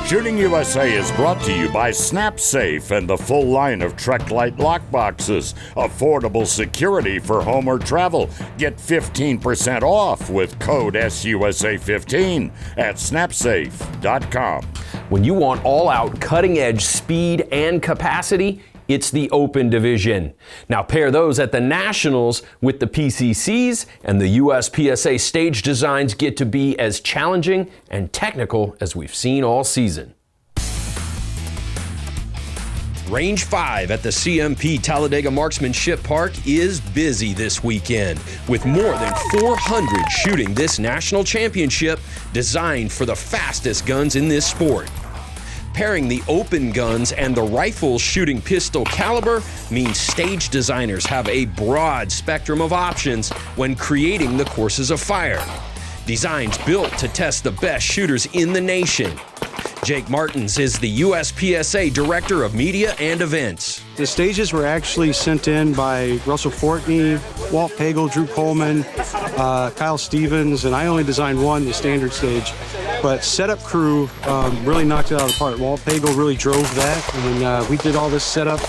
Shooting USA is brought to you by SnapSafe and the full line of Trek-Lite lockboxes. Affordable security for home or travel. Get 15% off with code SUSA15 at snapsafe.com. When you want all-out, cutting-edge speed and capacity, it's the Open division. Now pair those at the Nationals with the PCCs, and the USPSA stage designs get to be as challenging and technical as we've seen all season. Range 5 at the CMP Talladega Marksmanship Park is busy this weekend, with more than 400 shooting this national championship designed for the fastest guns in this sport. Pairing the open guns and the rifle shooting pistol caliber means stage designers have a broad spectrum of options when creating the courses of fire. Designs built to test the best shooters in the nation. Jake Martins is the USPSA Director of Media and Events. The stages were actually sent in by Russell Fortney, Walt Pagel, Drew Coleman, Kyle Stevens, and I only designed one, the standard stage. But setup crew really knocked it out of the park. Walt Pagel really drove that, and we did all this setup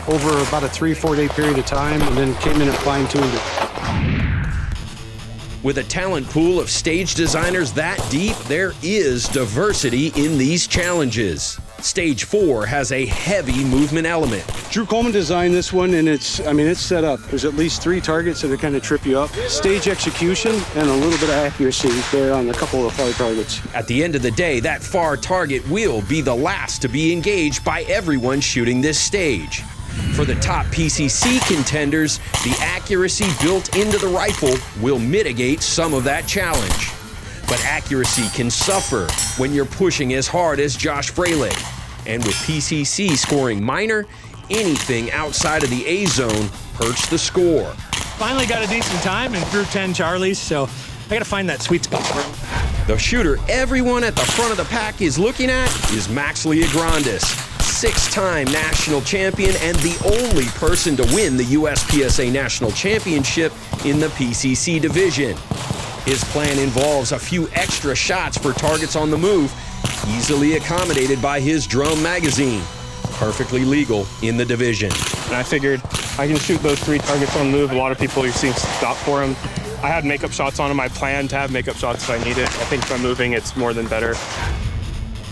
over about a 3-4 day period of time, and then came in and fine-tuned it. With a talent pool of stage designers that deep, there is diversity in these challenges. Stage 4 has a heavy movement element. Drew Coleman designed this one, and it's set up. There's at least 3 targets that kind of trip you up. Stage execution and a little bit of accuracy there on a couple of far targets. At the end of the day, that far target will be the last to be engaged by everyone shooting this stage. For the top PCC contenders, the accuracy built into the rifle will mitigate some of that challenge. But accuracy can suffer when you're pushing as hard as Josh Fraley. And with PCC scoring minor, anything outside of the A zone hurts the score. Finally got a decent time and threw 10 Charlies, so I gotta find that sweet spot for him. The shooter everyone at the front of the pack is looking at is Max Leograndis, 6-time national champion and the only person to win the USPSA National Championship in the PCC division. His plan involves a few extra shots for targets on the move, easily accommodated by his drum magazine. Perfectly legal in the division. And I figured I can shoot those 3 targets on the move. A lot of people, you've seen, stop for them. I had makeup shots on them. I planned to have makeup shots if I need it. I think if I'm moving, it's more than better.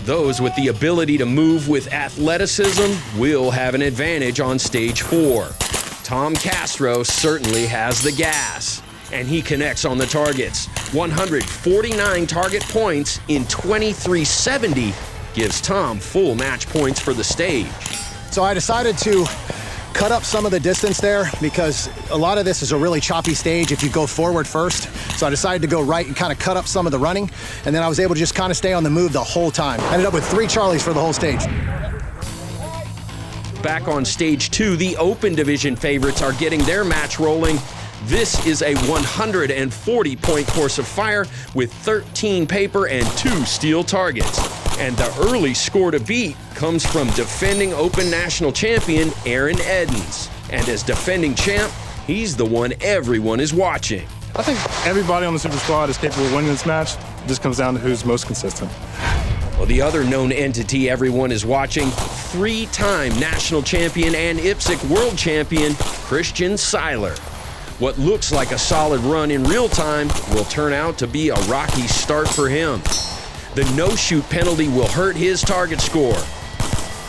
Those with the ability to move with athleticism will have an advantage on stage 4. Tom Castro certainly has the gas, and he connects on the targets. 149 target points in 2370 gives Tom full match points for the stage. So I decided to cut up some of the distance there because a lot of this is a really choppy stage if you go forward first. So I decided to go right and kind of cut up some of the running, and then I was able to just kind of stay on the move the whole time. Ended up with 3 Charlies for the whole stage. Back on stage 2, the Open division favorites are getting their match rolling. This is a 140-point course of fire with 13 paper and 2 steel targets. And the early score to beat comes from defending Open National Champion Aaron Edens. And as defending champ, he's the one everyone is watching. I think everybody on the Super Squad is capable of winning this match. It just comes down to who's most consistent. Well, the other known entity everyone is watching, 3-time national champion and IPSC world champion, Christian Seiler. What looks like a solid run in real time will turn out to be a rocky start for him. The no-shoot penalty will hurt his target score.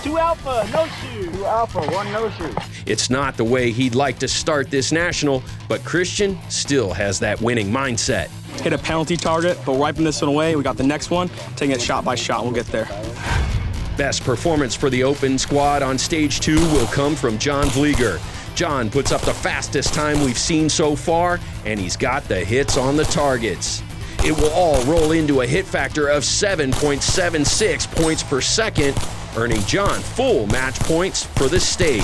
2 alpha, no shoot. 2 alpha, 1 no shoot. It's not the way he'd like to start this national, but Christian still has that winning mindset. Hit a penalty target, but wiping this one away. We got the next one, taking it shot by shot. We'll get there. Best performance for the Open squad on stage 2 will come from John Vlieger. John puts up the fastest time we've seen so far, and he's got the hits on the targets. It will all roll into a hit factor of 7.76 points per second, earning John full match points for the stage.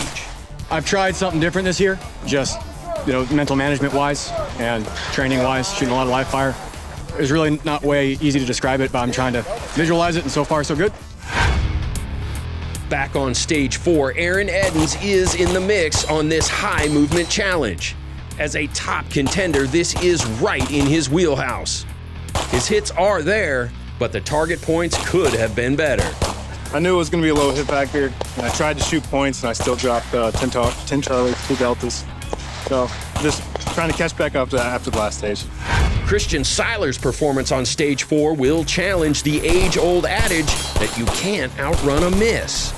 I've tried something different this year, just mental management-wise and training-wise, shooting a lot of live fire. It's really not way easy to describe it, but I'm trying to visualize it, and so far so good. Back on stage 4, Aaron Edens is in the mix on this high movement challenge. As a top contender, this is right in his wheelhouse. His hits are there, but the target points could have been better. I knew it was going to be a low hit factor, and I tried to shoot points, and I still dropped 10 Charlies, 2 Deltas. So just trying to catch back up after the last stage. Christian Seiler's performance on stage 4 will challenge the age-old adage that you can't outrun a miss.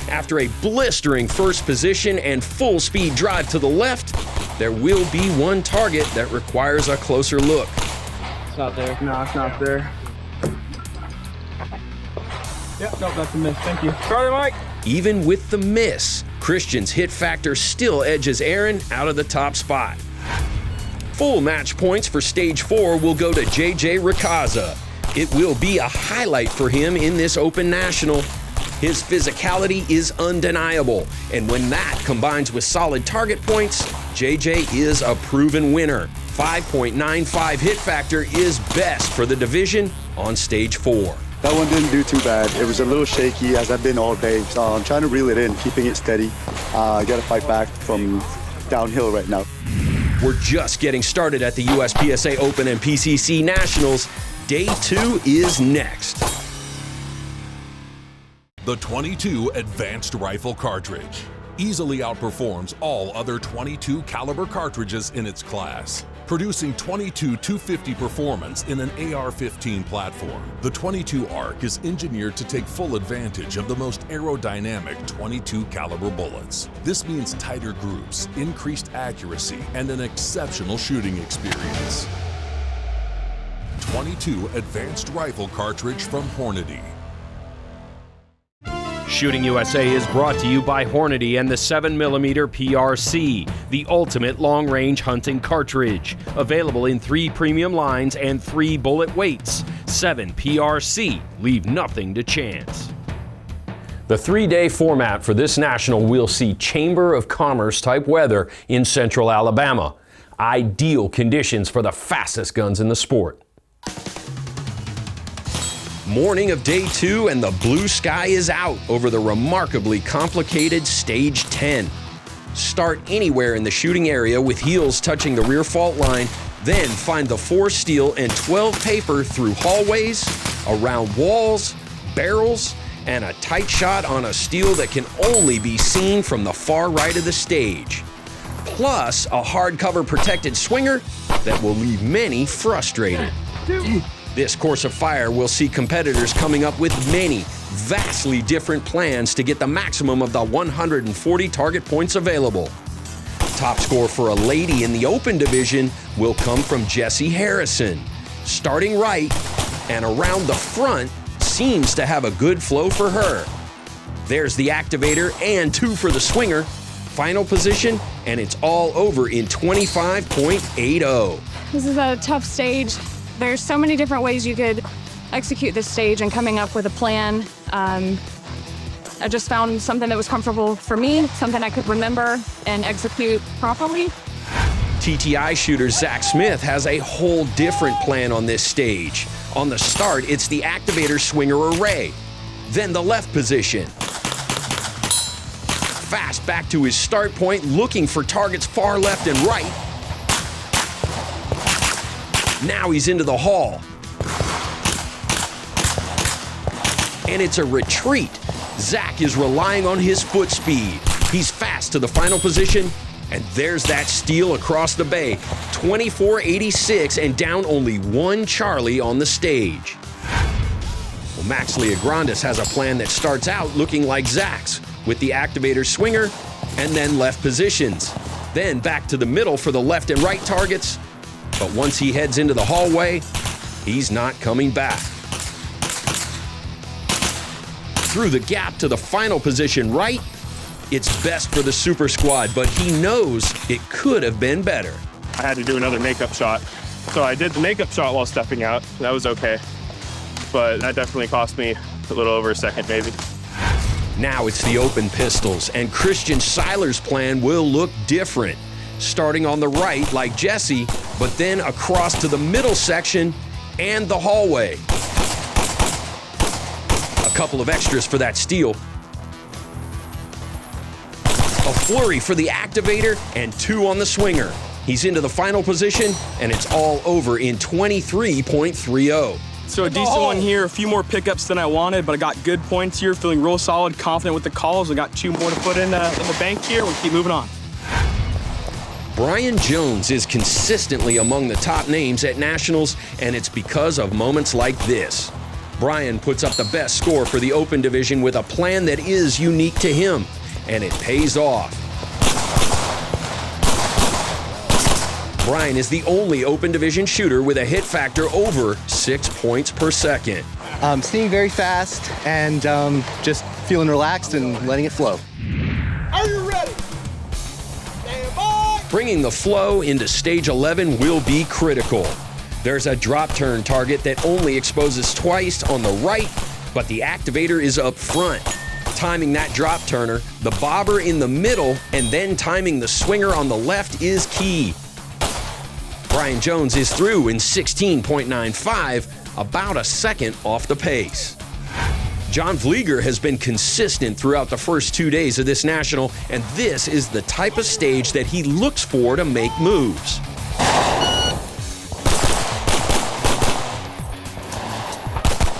After a blistering first position and full speed drive to the left, there will be one target that requires a closer look. It's not there. No, it's not there. Yep, no, that's a miss. Thank you. Sorry, Mike. Even with the miss, Christian's hit factor still edges Aaron out of the top spot. Full match points for stage 4 will go to JJ Ricazza. It will be a highlight for him in this Open National. His physicality is undeniable, and when that combines with solid target points, JJ is a proven winner. 5.95 hit factor is best for the division on stage 4. That one didn't do too bad. It was a little shaky, as I've been all day, so I'm trying to reel it in, keeping it steady. I got to fight back from downhill right now. We're just getting started at the USPSA Open and PCC Nationals. Day 2 is next. The .22 Advanced Rifle Cartridge easily outperforms all other .22 caliber cartridges in its class, producing .22 250 performance in an AR-15 platform. The .22 ARC is engineered to take full advantage of the most aerodynamic .22 caliber bullets. This means tighter groups, increased accuracy, and an exceptional shooting experience. .22 Advanced Rifle Cartridge from Hornady. Shooting USA is brought to you by Hornady and the 7mm PRC, the ultimate long-range hunting cartridge. Available in 3 premium lines and 3 bullet weights. 7 PRC, leave nothing to chance. The 3-day format for this national will see Chamber of Commerce type weather in central Alabama. Ideal conditions for the fastest guns in the sport. Morning of day 2 and the blue sky is out over the remarkably complicated stage 10. Start anywhere in the shooting area with heels touching the rear fault line, then find the 4 steel and 12 paper through hallways, around walls, barrels, and a tight shot on a steel that can only be seen from the far right of the stage. Plus a hardcover protected swinger that will leave many frustrated. This course of fire will see competitors coming up with many, vastly different plans to get the maximum of the 140 target points available. Top score for a lady in the Open division will come from Jessie Harrison. Starting right and around the front seems to have a good flow for her. There's the activator and 2 for the swinger. Final position, and it's all over in 25.80. This is a tough stage. There's so many different ways you could execute this stage and coming up with a plan. I just found something that was comfortable for me, something I could remember and execute properly. TTI shooter Zach Smith has a whole different plan on this stage. On the start, it's the activator swinger array, then the left position. Fast back to his start point, looking for targets far left and right. Now he's into the hall. And it's a retreat. Zach is relying on his foot speed. He's fast to the final position, and there's that steal across the bay. 24.86 and down only 1 Charlie on the stage. Well, Max Leograndis has a plan that starts out looking like Zach's, with the activator swinger and then left positions. Then back to the middle for the left and right targets. But once he heads into the hallway, he's not coming back. Through the gap to the final position right, it's best for the super squad, but he knows it could have been better. I had to do another makeup shot. So I did the makeup shot while stepping out. That was okay. But that definitely cost me a little over a second, maybe. Now it's the open pistols, and Christian Seiler's plan will look different. Starting on the right like Jessie, but then across to the middle section and the hallway. A couple of extras for that steal. A flurry for the activator and 2 on the swinger. He's into the final position, and it's all over in 23.30. So a decent one here, a few more pickups than I wanted, but I got good points here, feeling real solid, confident with the calls. I got 2 more to put in the bank here. We'll keep moving on. Brian Jones is consistently among the top names at Nationals, and it's because of moments like this. Brian puts up the best score for the Open Division with a plan that is unique to him, and it pays off. Brian is the only Open Division shooter with a hit factor over 6 points per second. Steaming very fast and just feeling relaxed and letting it flow. Are you ready? Stand by. Bringing the flow into stage 11 will be critical. There's a drop turn target that only exposes twice on the right, but the activator is up front. Timing that drop turner, the bobber in the middle, and then timing the swinger on the left is key. Brian Jones is through in 16.95, about a second off the pace. John Vlieger has been consistent throughout the first 2 days of this national, and this is the type of stage that he looks for to make moves.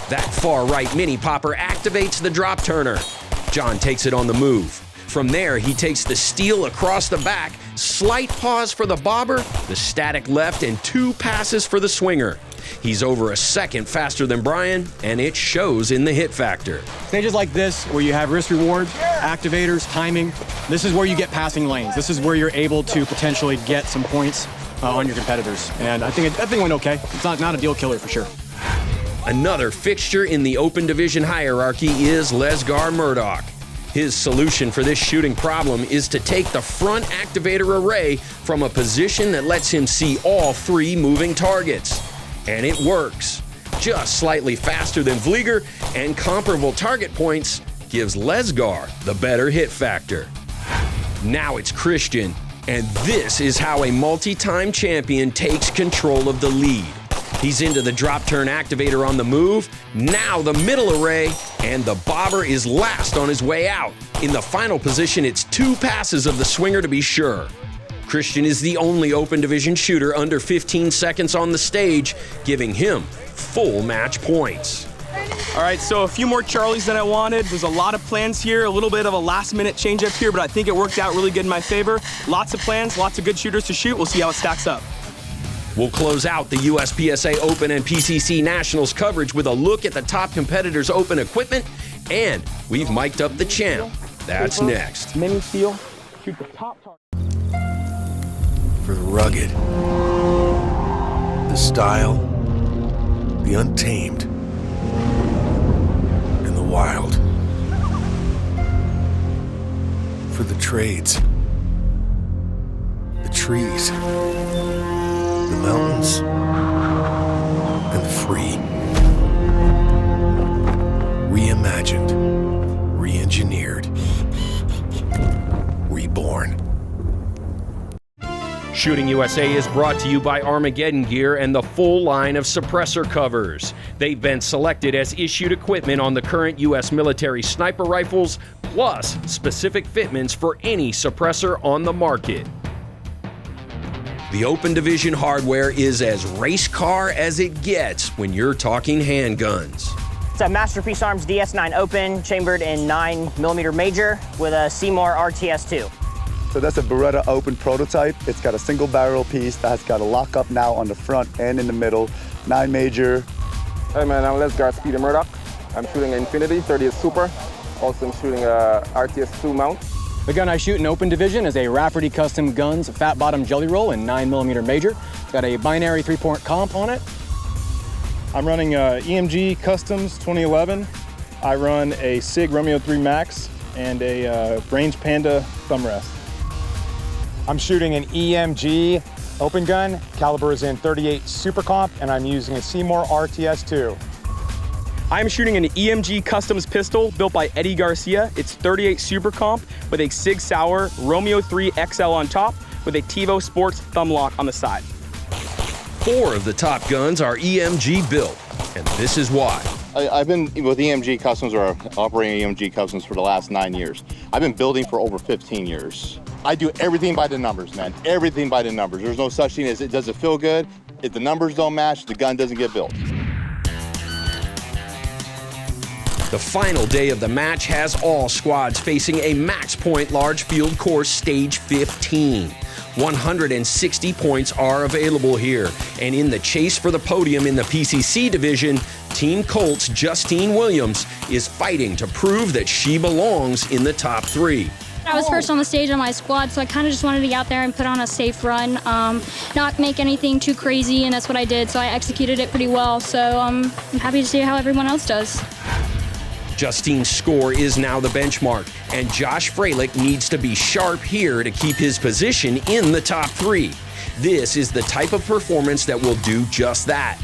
That far right mini popper activates the drop turner. John takes it on the move. From there, he takes the steel across the back, slight pause for the bobber, the static left, and 2 passes for the swinger. He's over a second faster than Brian, and it shows in the hit factor. Stages like this, where you have risk reward, activators, timing, this is where you get passing lanes. This is where you're able to potentially get some points on your competitors. And I think it went okay. It's not a deal killer for sure. Another fixture in the Open Division hierarchy is Lesgar Murdoch. His solution for this shooting problem is to take the front activator array from a position that lets him see all 3 moving targets. And it works. Just slightly faster than Vlieger and comparable target points gives Lesgar the better hit factor. Now it's Christian, and this is how a multi-time champion takes control of the lead. He's into the drop turn activator on the move, now the middle array, and the bobber is last on his way out. In the final position, it's 2 passes of the swinger to be sure. Christian is the only Open Division shooter under 15 seconds on the stage, giving him full match points. All right, so a few more Charlies than I wanted. There's a lot of plans here, a little bit of a last-minute change-up here, but I think it worked out really good in my favor. Lots of plans, lots of good shooters to shoot. We'll see how it stacks up. We'll close out the USPSA Open and PCC Nationals coverage with a look at the top competitors' Open equipment, and we've mic'd up the channel. That's next. Mini steel, shoot the top target. For the rugged, the style, the untamed, and the wild. For the trades, the trees, the mountains, and the free. Reimagined, re-engineered, reborn. Shooting USA is brought to you by Armageddon Gear and the full line of suppressor covers. They've been selected as issued equipment on the current U.S. military sniper rifles, plus specific fitments for any suppressor on the market. The Open Division hardware is as race car as it gets when you're talking handguns. It's a Masterpiece Arms DS9 Open, chambered in 9mm major with a Seymour RTS-2. So that's a Beretta Open prototype. It's got a single barrel piece that has got a lockup now on the front and in the middle. 9 major. Hey man, I'm Lesgar Speedy Murdoch. I'm shooting an Infinity 30th Super. Also I'm shooting a RTS-2 mount. The gun I shoot in Open Division is a Rafferty Custom Guns Fat Bottom Jelly Roll in 9mm major. It's got a binary 3-point comp on it. I'm running EMG Customs 2011. I run a SIG Romeo 3 Max and a Range Panda thumb rest. I'm shooting an EMG open gun. Caliber is in 38 Super Comp, and I'm using a Seymour RTS-2. I'm shooting an EMG Customs pistol built by Eddie Garcia. It's 38 Super Comp with a Sig Sauer Romeo 3 XL on top with a TiVo Sports thumb lock on the side. 4 of the top guns are EMG built, and this is why. I've been with EMG Customs, or operating EMG Customs, for the last 9 years. I've been building for over 15 years. I do everything by the numbers, man. Everything by the numbers. There's no such thing as it doesn't feel good. If the numbers don't match, the gun doesn't get built. The final day of the match has all squads facing a max point large field course stage 15. 160 points are available here. And in the chase for the podium in the PCC division, Team Colt's Justine Williams is fighting to prove that she belongs in the top 3. I was first on the stage on my squad, so I kind of just wanted to get out there and put on a safe run, not make anything too crazy, and that's what I did. So I executed it pretty well, so I'm happy to see how everyone else does. Justine's score is now the benchmark, and Josh Freilich needs to be sharp here to keep his position in the top 3. This is the type of performance that will do just that.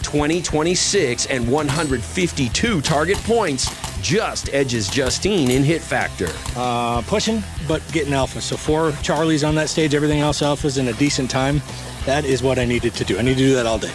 26 and 152 target points just edges Justine in hit factor. Pushing, but getting alpha. So 4 Charlies on that stage, everything else alphas in a decent time. That is what I needed to do. I need to do that all day.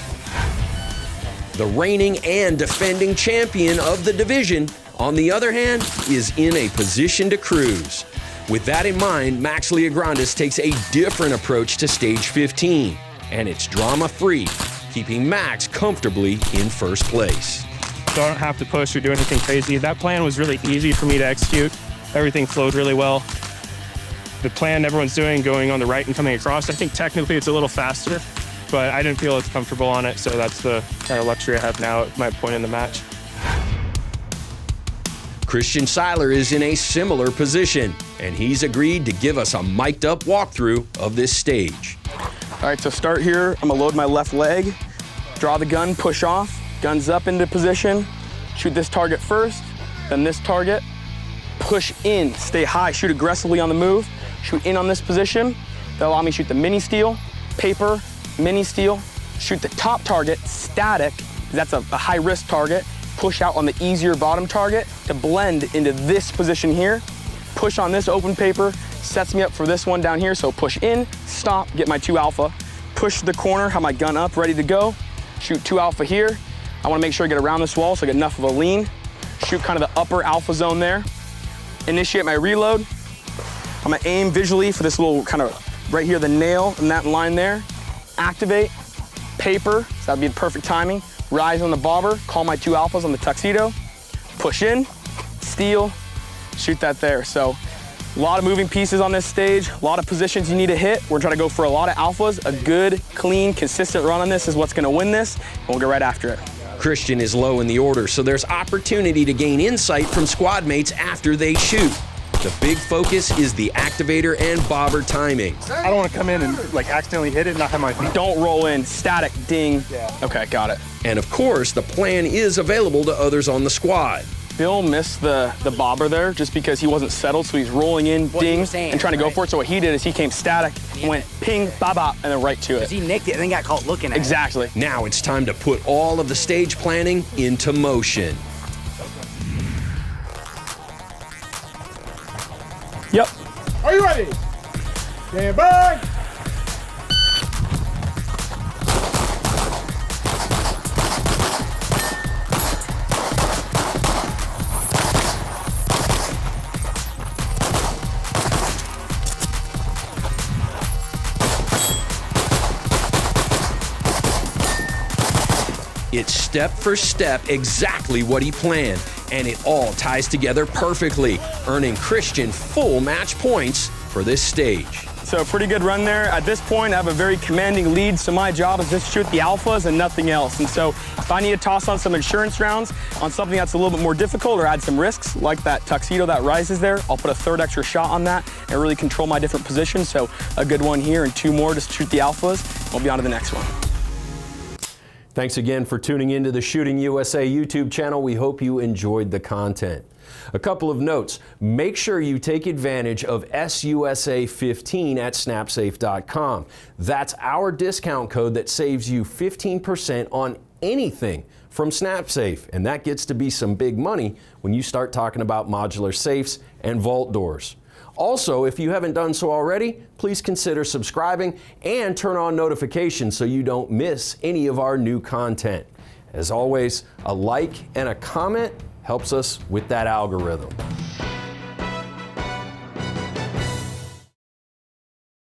The reigning and defending champion of the division, on the other hand, is in a position to cruise. With that in mind, Max Leograndis takes a different approach to stage 15, and it's drama-free, keeping Max comfortably in first place. So I don't have to push or do anything crazy. That plan was really easy for me to execute. Everything flowed really well. The plan everyone's doing, going on the right and coming across, I think technically it's a little faster, but I didn't feel as comfortable on it, so that's the kind of luxury I have now at my point in the match. Christian Seiler is in a similar position, and he's agreed to give us a mic'd up walkthrough of this stage. All right, so start here. I'm gonna load my left leg, draw the gun, push off, guns up into position, shoot this target first, then this target, push in, stay high, shoot aggressively on the move, shoot in on this position. That'll allow me to shoot the mini steel, paper, mini steel, shoot the top target, static, that's a high risk target, push out on the easier bottom target to blend into this position here, push on this open paper, sets me up for this one down here, so push in, stop, get my 2 alpha, push the corner, have my gun up, ready to go, shoot 2 alpha here. I wanna make sure I get around this wall so I get enough of a lean, shoot kind of the upper alpha zone there, initiate my reload. I'm gonna aim visually for this little kind of right here, the nail in that line there, activate, paper, so that'd be the perfect timing, rise on the bobber, call my 2 alphas on the tuxedo, push in, steal, shoot that there. So a lot of moving pieces on this stage, a lot of positions you need to hit. We're trying to go for a lot of alphas. A good, clean, consistent run on this is what's gonna win this, and we'll get right after it. Christian is low in the order, so there's opportunity to gain insight from squad mates after they shoot. The big focus is the activator and bobber timing. I don't want to come in and like accidentally hit it and not have my feet. Don't roll in, static, ding. Yeah. Okay, got it. And of course, the plan is available to others on the squad. Bill missed the bobber there just because he wasn't settled, so he's rolling in, ding, and trying to go for it. So what he did is he came static, went ping, bop, and then right to it. He nicked it and then got caught looking at it. Exactly. Now it's time to put all of the stage planning into motion. Yep. Are you ready? Stand by. It's step for step exactly what he planned, and it all ties together perfectly, earning Christian full match points for this stage. So pretty good run there. At this point, I have a very commanding lead, so my job is just to shoot the alphas and nothing else. And so if I need to toss on some insurance rounds on something that's a little bit more difficult or add some risks, like that tuxedo that rises there, I'll put a 3rd extra shot on that and really control my different positions. So a good one here and 2 more to shoot the alphas. We'll be on to the next one. Thanks again for tuning into the Shooting USA YouTube channel. We hope you enjoyed the content. A couple of notes. Make sure you take advantage of SUSA15 at snapsafe.com. That's our discount code that saves you 15% on anything from SnapSafe, and that gets to be some big money when you start talking about modular safes and vault doors. Also, if you haven't done so already, please consider subscribing and turn on notifications so you don't miss any of our new content. As always, a like and a comment helps us with that algorithm.